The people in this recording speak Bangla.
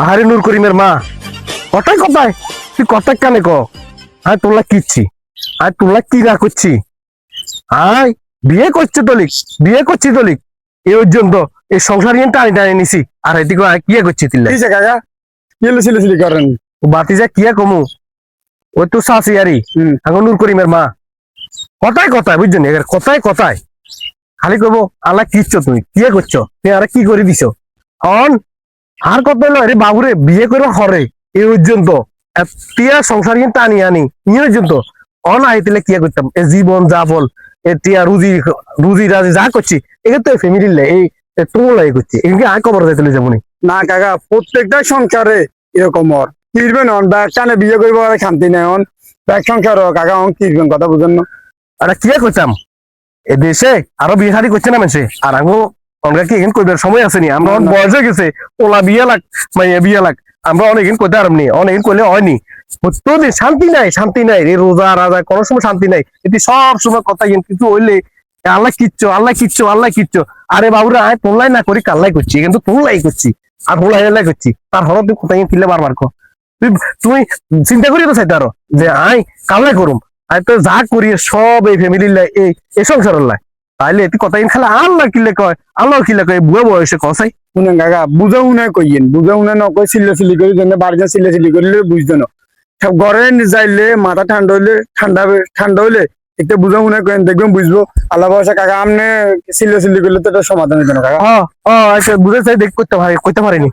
আহারে নূর করিমের মা, কথায় কথায় তুই কথা কানে ক। আয় তোলা কিচ্ছি, আয় তোলা কি না করছি। আয় বিয়ে করছে তলিক, বিয়ে করছি তলিক এই পর্যন্ত এই সংসার নিয়ে টানি টানি নিছি। আর এদিকে কিয়া করছি তিল্লা কাকা সিলি করেন বাতি যা কিয়া কমু ওই তো শাশি আরি এখন নূর করিমের মা। কথায় কথায় বুঝছেন, কথায় কথায় খালি কবো আল্লাহ কিচ্ছ তুমি কিয়া করছো, তুমি আর কি করে দিছ অন। আর কত হলো রে বাবুরে বিয়ে করে হরে এই পর্যন্ত টিয়া সংসার কিন্তু টানি আনি ই পর্যন্ত অন আইতিলে কিয়া করতাম এ জীবন যাপন এ টিয়া রুজি রুজি রাজি যা করছি এগুলো তো ফ্যামিলির এই তোলাই করছি এগুলো আর কবর যাইতে যাবনি। না কাকা প্রত্যেকটা সংসারে এরকম ওর কিরবেন অন ব্যাগ টানে বিয়ে করবো আর শান্তি নেই অন ব্যাগ সংসার কাকা অন কিরবেন কথা বুঝেন না। আরে কিয়া করতাম এ দেশে আরো বিয়ে শাড়ি করছে না মানুষে আর আঙ্গো আমরা কি এখানে কইবার সময় আসেনি, আমরা অনেক বয়স হয়ে গেছে ওলা বিয়ে লাগ মাইয়া বিয়ে লাগ আমরা অনেকদিন কইতে পারবনি, অনেকদিন কইলে হয়নি। প্রত্যেকদিন শান্তি নাই, শান্তি নাই রে, রোজা রাজা কোনো সময় শান্তি নাই। এটি সব সময় কথা কিছু হইলে আল্লাহ কিচ্ছ আল্লাহ কিচ্ছ আল্লাহ কিচ্ছ। আরে বাবুরা আয় তোলাই না করি কাল্লাই করছি কিন্তু তোলাই করছি আর হোলাই করছি তার হলো তুই কোথায় কিনলে বারবার কো তুমি চিন্তা করি তো চাইতে আরো যে আয় কাল্লাই করুম আয় তো যা করি সব এই ফ্যামিলির লাই এই সংসারের লাই। তাইলে এটি কথা খালে আল্লাহ কিলে কয় আল্লাহ কিলে কয় বুয়া বয়সে কসাই শুনেন কাকা বুঝা উনে কইয়েন বুঝা উনে নকই সিলি করি জন্য বাড়িতে সিলি করলে বুঝতো না সব ঘরে যাইলে মাথা ঠান্ডা হইলে একটু বুঝা উনে কইন দেখবেন বুঝবো আল্লাহ বয়সে কাকা আমনে সিলি করলে তো এটা সমাধান হইতো না কাকা। আচ্ছা বুঝে চাই দেখ করতে পারিনি।